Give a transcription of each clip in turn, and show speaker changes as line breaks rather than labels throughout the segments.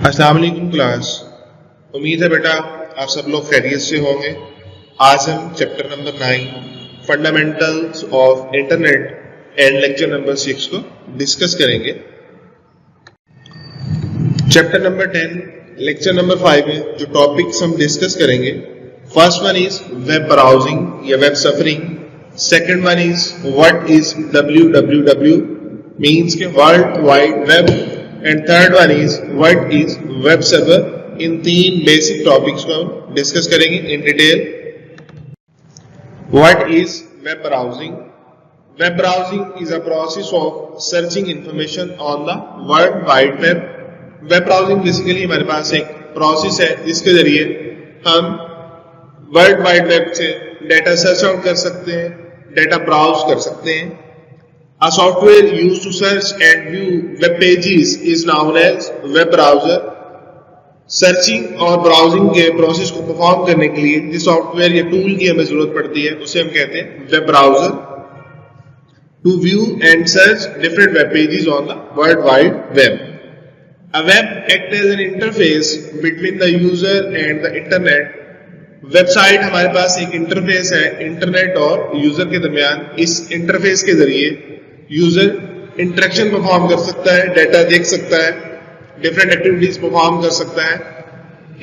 अस्सलाम वालेकुम क्लास। उम्मीद है बेटा आप सब लोग खैरियत से होंगे। आज हम chapter number 9 fundamentals of internet and lecture number 6 को डिस्कस करेंगे। चैप्टर नंबर 10 लेक्चर नंबर 5 में जो टॉपिक्स हम डिस्कस करेंगे, first one is web browsing या web surfing, second one is what is www means के world wide web, and third one is what is web server. इन तीन basic topics को हम डिस्कस करेंगे in detail. What is web browsing? Web browsing is a process of searching information on the world wide web. Web browsing basically हमारे पास एक process है जिसके जरिए हम वर्ल्ड वाइड वेब से डेटा सर्च आउट कर सकते हैं, डेटा ब्राउज कर सकते हैं। A software used to search and view web pages is known as web browser. Searching और ब्राउजिंग के प्रोसेस को परफॉर्म करने के लिए जिस सॉफ्टवेयर या टूल की हमें जरूरत पड़ती है उसे हम कहते हैं web browser. To view and search different web pages on the world wide web. A web acts as an interface between the user and the internet. Website हमारे पास एक इंटरफेस है इंटरनेट और यूजर के दरमियान। इस इंटरफेस के जरिए यूजर इंटरेक्शन परफॉर्म कर सकता है, डेटा देख सकता है, डिफरेंट एक्टिविटीज परफॉर्म कर सकता है।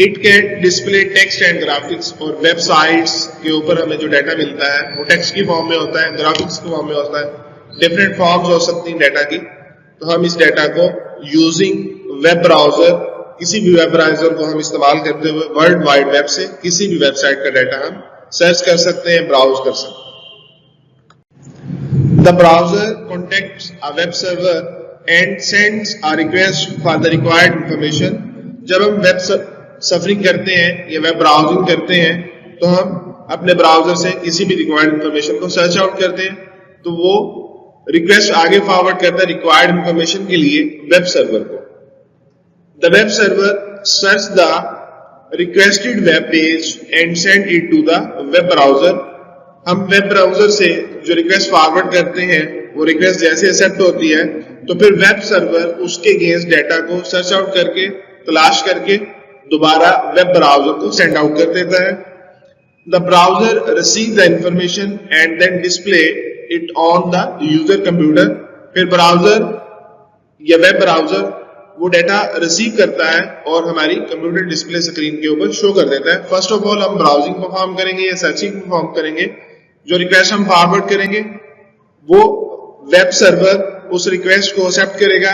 It can display text and graphics, और वेबसाइट्स के ऊपर हमें जो डाटा मिलता है वो टेक्स्ट की फॉर्म में होता है, ग्राफिक्स की फॉर्म में होता है, डिफरेंट फॉर्म्स हो सकती हैं डाटा की। तो हम इस डाटा को यूजिंग वेब ब्राउजर, किसी भी वेब ब्राउजर को हम इस्तेमाल करते हुए वर्ल्ड वाइड वेब से किसी भी वेबसाइट का डाटा हम सर्च कर सकते हैं, ब्राउज कर सकते हैं। The browser contacts a web server and sends a request for the required information. जब हम वेब सफरिंग करते हैं या वेब ब्राउजिंग करते हैं तो हम अपने ब्राउजर से किसी भी रिक्वायर्ड इंफॉर्मेशन को सर्च आउट करते हैं, तो वो रिक्वेस्ट आगे फॉरवर्ड करता है रिक्वायर्ड इंफॉर्मेशन के लिए वेब सर्वर को। The web server search the requested web page and send it to the web browser. हम वेब ब्राउजर से जो रिक्वेस्ट फॉरवर्ड करते हैं वो रिक्वेस्ट जैसे एक्सेप्ट होती है तो फिर वेब सर्वर उसके अगेंस्ट डाटा को सर्च आउट करके तलाश करके दोबारा वेब ब्राउजर को सेंड आउट कर देता है। The browser receive the information and then display it on the user computer. फिर ब्राउजर या वेब ब्राउजर वो डाटा रिसीव करता है और हमारी कंप्यूटर डिस्प्ले स्क्रीन के ऊपर शो कर देता है। फर्स्ट ऑफ ऑल हम ब्राउजिंग परफॉर्म करेंगे या सर्चिंग परफॉर्म करेंगे। जो रिक्वेस्ट हम फॉरवर्ड करेंगे वो वेब सर्वर उस रिक्वेस्ट को एक्सेप्ट करेगा,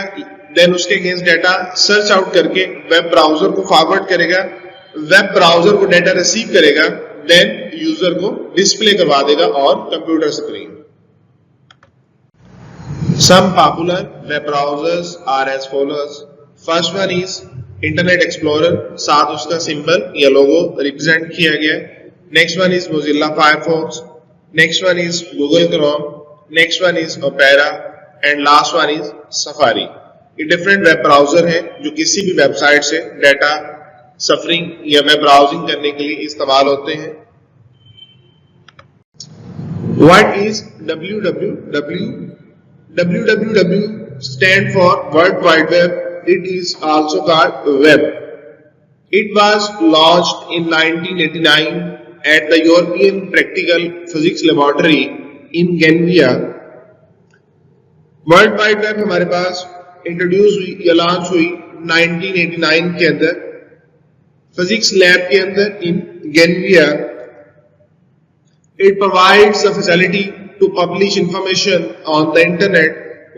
देन उसके अगेंस्ट डाटा सर्च आउट करके वेब ब्राउजर को फॉरवर्ड करेगा, वेब ब्राउजर को डाटा रिसीव करेगा, देन यूजर को डिस्प्ले करवा देगा और computer screen. Some popular web browsers are as follows. First one is Internet Explorer, साथ उसका सिंबल या लोगो रिप्रेजेंट किया गया है। Next one is Mozilla Firefox. Next one is Google Chrome. Next one is Opera, and last one is Safari. ये different web browser हैं जो किसी भी वेबसाइट से डाटा सफरिंग या वेब ब्राउजिंग करने के लिए इस्तेमाल होते हैं। What is www? www stand for World Wide Web. It is also called web. It was launched in 1989 at the European Practical Physics Laboratory in Geneva. World wide web हमारे पास introduce हुई या launch हुई 1989 के अंदर physics lab के अंदर in Geneva. It provides the facility to publish information on the internet.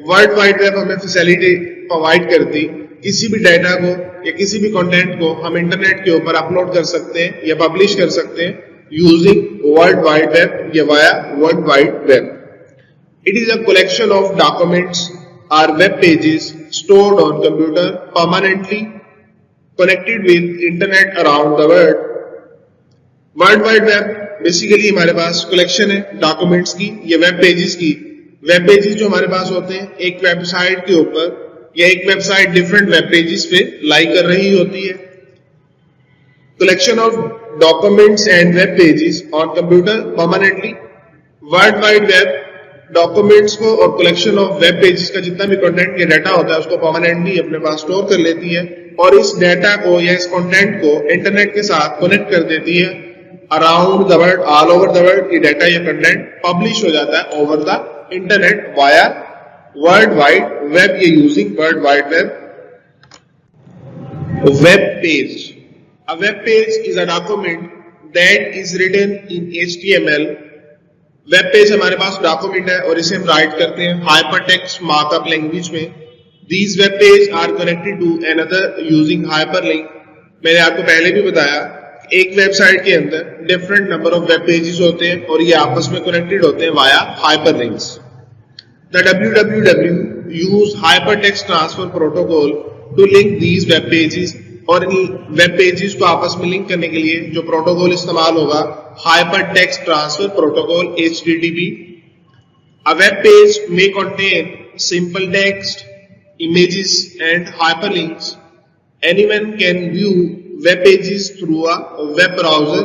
World wide web हमें facility provide करती, किसी भी डाटा को या किसी भी कंटेंट को हम इंटरनेट के ऊपर अपलोड कर सकते हैं या पब्लिश कर सकते हैं यूजिंग वर्ल्ड वाइड वेब या via world wide web. It is a collection of documents or web pages stored on computer permanently connected with internet around the world. World Wide Web basically हमारे पास collection है documents की या web pages की। Web pages जो हमारे पास होते हैं एक वेबसाइट के ऊपर या एक वेबसाइट डिफरेंट वेब पेजेस पे लाई कर रही होती है। Collection of documents and web pages on computer permanently. World wide web documents को और कलेक्शन ऑफ वेब पेजेस का जितना भी कंटेंट या डाटा होता है उसको परमानेंटली अपने पास स्टोर कर लेती है और इस डाटा को या इस कंटेंट को इंटरनेट के साथ कनेक्ट कर देती है around the world, all over the world. ये डाटा या कंटेंट पब्लिश हो जाता है over the internet via world wide web, ये using world wide web. Web page. A web page is a document that is written in HTML. Web page हमारे पास document है और इसे हम राइट करते हैं हाइपरटेक्स्ट मार्कअप लैंग्वेज में। These web pages are connected to another using hyperlink. मैंने आपको पहले भी बताया एक वेबसाइट के अंदर different number of web pages होते हैं और ये आपस में कनेक्टेड होते हैं via hyperlinks. The www use hypertext transfer protocol to link these web pages, और इन वेब पेजेस को आपस में लिंक करने के लिए जो प्रोटोकॉल इस्तेमाल होगा hypertext transfer protocol HTTP। A web page may contain simple text, images and hyperlinks. Anyone can view web pages through a web browser.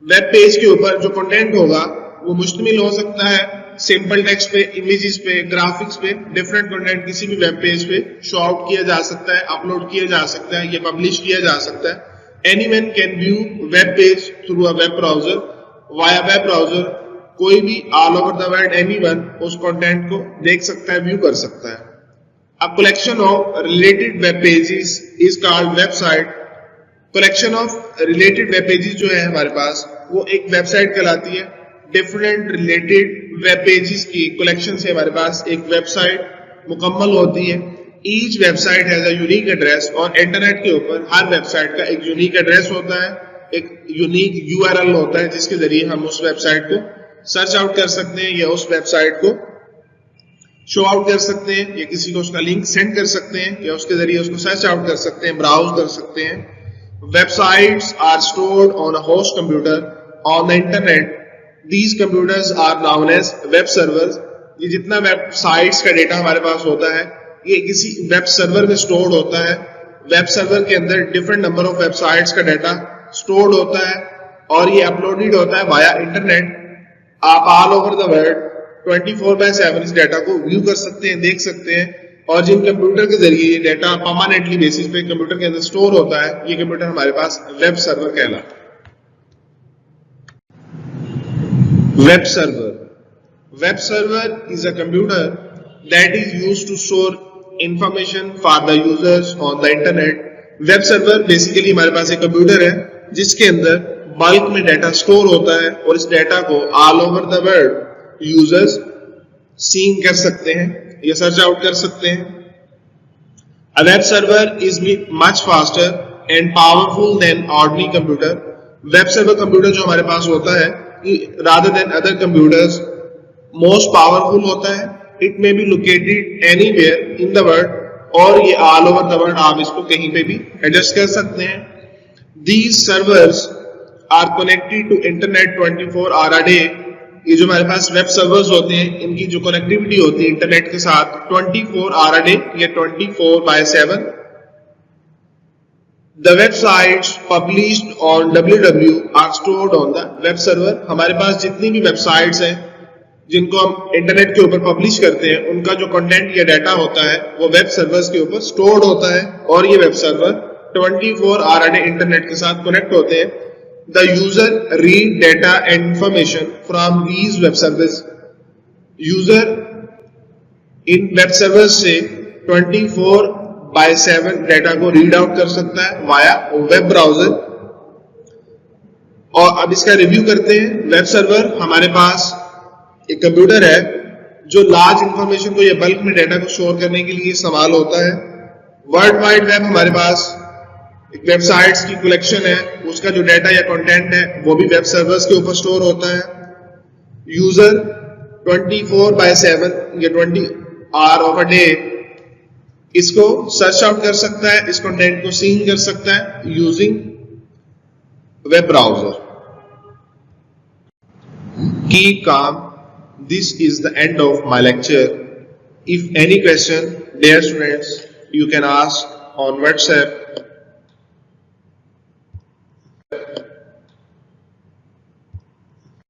Web page के ऊपर जो कंटेंट होगा वो मुश्तमिल हो सकता है सिंपल टेक्स्ट पे, इमेजेस पे, ग्राफिक्स पे। डिफरेंट कंटेंट किसी भी वेब पेज पे शो आउट किया जा सकता है, अपलोड किया जा सकता है, ये पब्लिश किया जा सकता है। Anyone can view web page through a web browser, via web browser. कोई भी all over the world anyone उस कंटेंट को देख सकता है, व्यू कर सकता है। A collection of related web pages is called website. Collection of related web pages जो है हमारे पास वो एक वेबसाइट कहलाती है। डिफरेंट रिलेटेड वेब पेजेस की कलेक्शन से हमारे पास एक वेबसाइट मुकम्मल होती है। Each website has a unique address, और इंटरनेट के ऊपर हर वेबसाइट का एक यूनिक एड्रेस होता है, एक यूनिक URL होता है जिसके जरिए हम उस वेबसाइट को सर्च आउट कर सकते हैं या उस वेबसाइट को शो आउट कर सकते हैं या किसी को उसका लिंक सेंड कर सकते हैं या उसके जरिए उसको सर्च आउट कर सकते हैं, ब्राउज कर सकते हैं। Websites are stored on a host computer on the internet. These computers are known as web servers. ये जितना वेबसाइट्स का डेटा हमारे पास होता है ये किसी वेब सर्वर में स्टोर्ड होता है। वेब सर्वर के अंदर डिफरेंट नंबर ऑफ वेबसाइट्स का डाटा स्टोर्ड होता है और ये अपलोडेड होता है वाया इंटरनेट। आप ऑल ओवर द वर्ल्ड 24/7 इस डाटा को व्यू कर सकते हैं, देख सकते हैं। और जिन कंप्यूटर के जरिए ये डाटा परमानेंटली बेसिस पे कंप्यूटर के अंदर स्टोर होता है, ये कंप्यूटर हमारे पास वेब सर्वर कहलाता है। Web server. Web server is a computer that is used to store information for the users on the internet. Web server basically हमारे पास एक कंप्यूटर है जिसके अंदर बल्क में डाटा स्टोर होता है और इस डाटा को all over the world users seen कर सकते हैं या सर्च आउट कर सकते हैं। A web server is much faster and powerful than ordinary computer. Web server computer जो हमारे पास होता है rather than other computers most powerful होता है। It may be located anywhere in the world, और ये all over the world आप इसको कहीं पे भी एडजस्ट कर सकते हैं। These servers are connected to internet 24 hour a day. ये जो हमारे पास वेब सर्वर्स होते हैं इनकी जो कनेक्टिविटी होती है इंटरनेट के साथ 24 hour a day या 24/7। The websites published on www are stored on the web server. हमारे पास जितनी भी वेबसाइट्स हैं जिनको हम इंटरनेट के ऊपर पब्लिश करते हैं उनका जो कंटेंट या डाटा होता है वो वेब सर्वर्स के ऊपर स्टोर्ड होता है और ये web server 24 hour a day internet के साथ कनेक्ट होते हैं। The user read data and information from these web servers. User in web servers से 24/7 डाटा को रीड आउट कर सकता है वाया वेब ब्राउजर। और अब इसका रिव्यू करते हैं। वेब सर्वर हमारे पास एक कंप्यूटर है जो लार्ज इंफॉर्मेशन को या बल्क में डाटा को स्टोर करने के लिए इस्तेमाल होता है। वर्ल्ड वाइड वेब हमारे पास एक वेबसाइट्स की कलेक्शन है, उसका जो डाटा या कंटेंट है वो भी वेब सर्वर्स के ऊपर स्टोर होता है। यूजर 24/7 या 20 hour of a day इसको सर्च आउट कर सकता है, इस कंटेंट को सीन कर सकता है using web browser. Keep calm. This is the end of my lecture. If any question, dear students, you can ask on WhatsApp